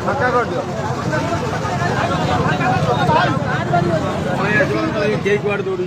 फाका कर दियो कुआड़ दौड़ी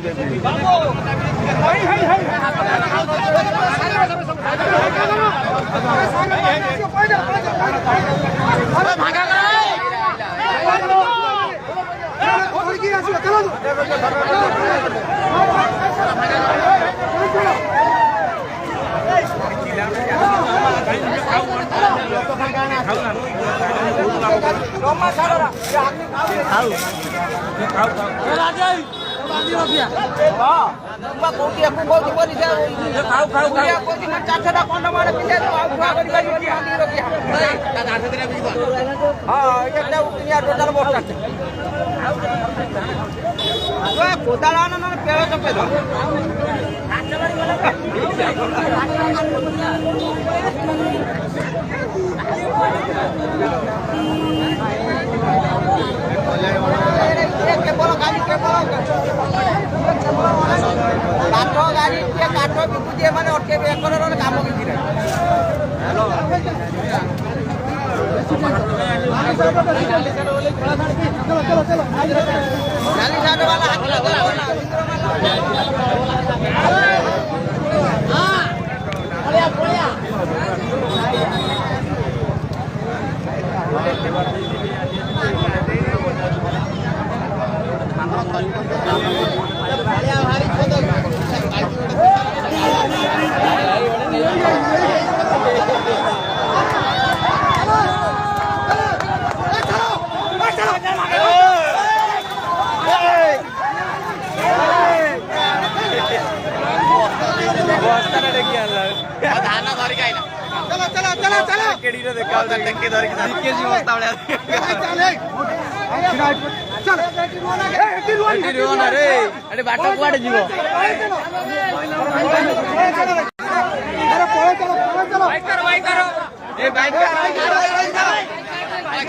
बाट कुआड़े जीव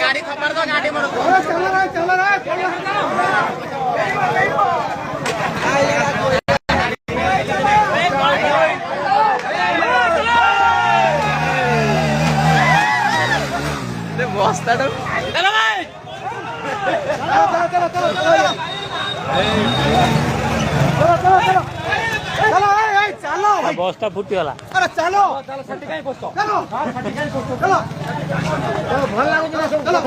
गाड़ी खबर दो गाड़ी बस्ता बस्ता फुटीगला अरे चलो चलो छठी कहीं बसतो चलो हां छठी कहीं बसतो चलो चलो भल लागो चलो चलो